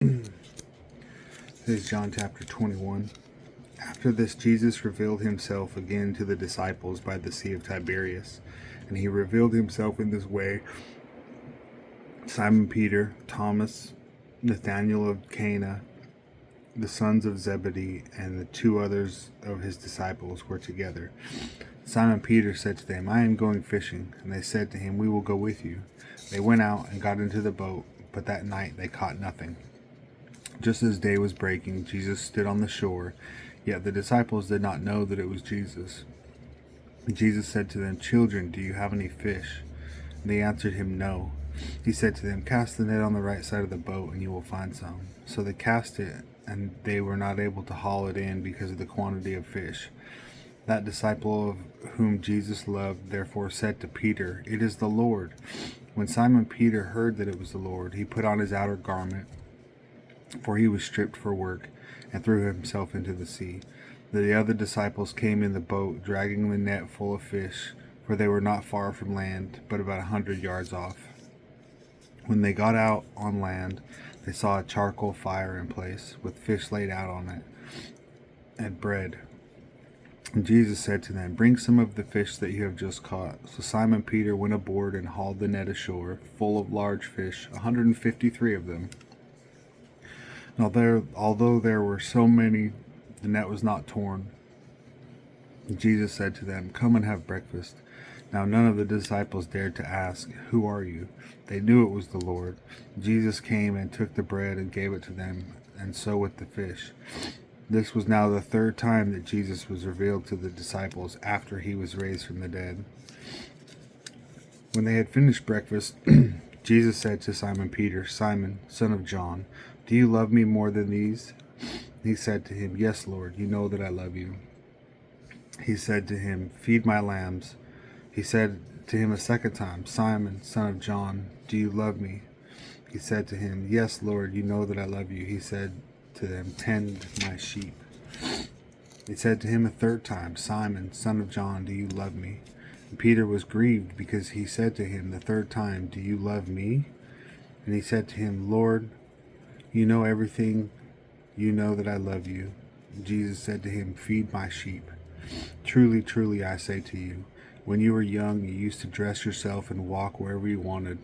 This is John chapter 21. After this, Jesus revealed himself again to the disciples by the Sea of Tiberias. And he revealed himself in this way: Simon Peter, Thomas, Nathanael of Cana, the sons of Zebedee, and the two others of his disciples were together. Simon Peter said to them, "I am going fishing." And they said to him, "We will go with you." They went out and got into the boat, but that night they caught nothing. Just as day was breaking, Jesus stood on the shore, yet the disciples did not know that it was Jesus. Jesus said to them, "Children, do you have any fish?" And they answered him, "No." He said to them, "Cast the net on the right side of the boat, and you will find some." So they cast it, and they were not able to haul it in because of the quantity of fish. That disciple of whom Jesus loved therefore said to Peter, "It is the Lord." When Simon Peter heard that it was the Lord, he put on his outer garment, for he was stripped for work, and threw himself into the sea. The other disciples came in the boat, dragging the net full of fish, for they were not far from land, but about 100 yards off. When they got out on land, they saw a charcoal fire in place, with fish laid out on it, and bread. And Jesus said to them, "Bring some of the fish that you have just caught." So Simon Peter went aboard and hauled the net ashore, full of large fish, 153 of them. Although there were so many, the net was not torn. Jesus said to them, "Come and have breakfast." Now none of the disciples dared to ask, "Who are you?" They knew it was the Lord. Jesus came and took the bread and gave it to them, and so with the fish. This was now the third time that Jesus was revealed to the disciples after he was raised from the dead. When they had finished breakfast, Jesus said to Simon Peter, "Simon, son of John, do you love me more than these?" He said to him, "Yes, Lord, you know that I love you." He said to him, "Feed my lambs." He said to him a second time, "Simon, son of John, do you love me?" He said to him, "Yes, Lord, you know that I love you." He said to them, "Tend my sheep." He said to him a third time, "Simon, son of John, do you love me?" And Peter was grieved because he said to him the third time, "Do you love me?" And he said to him, "Lord, you know everything. You know that I love you." And Jesus said to him, "Feed my sheep. Truly, truly, I say to you, when you were young, you used to dress yourself and walk wherever you wanted.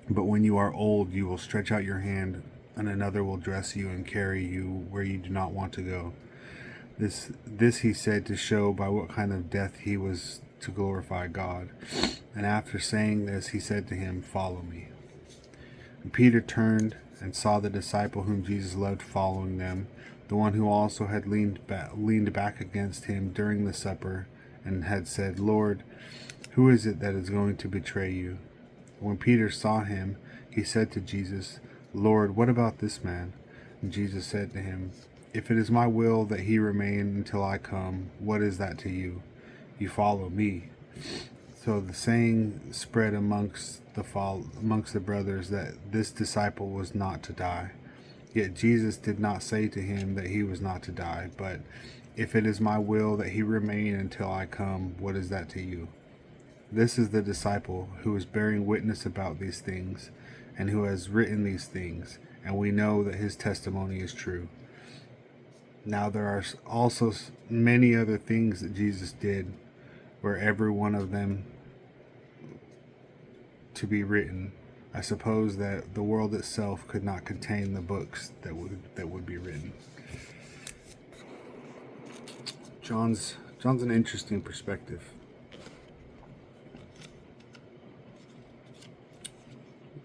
But when you are old, you will stretch out your hand, and another will dress you and carry you where you do not want to go." This he said to show by what kind of death he was to glorify God. And after saying this, he said to him, "Follow me." And Peter turned and saw the disciple whom Jesus loved following them, the one who also had leaned back against him during the supper, and had said, "Lord, who is it that is going to betray you?" When Peter saw him, he said to Jesus, "Lord, what about this man?" And Jesus said to him, "If it is my will that he remain until I come, what is that to you? You follow me." So the saying spread amongst the brothers that this disciple was not to die. Yet Jesus did not say to him that he was not to die, but, "If it is my will that he remain until I come, what is that to you?" This is the disciple who is bearing witness about these things, and who has written these things, and we know that his testimony is true. Now there are also many other things that Jesus did, were every one of them to be written. I suppose that the world itself could not contain the books that would be written. John's an interesting perspective.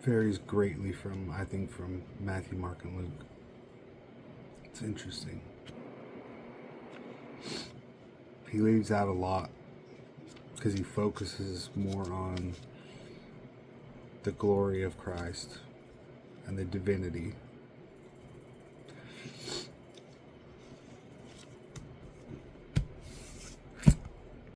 Varies greatly from Matthew, Mark, and Luke. It's interesting. He leaves out a lot because he focuses more on the glory of Christ and the divinity.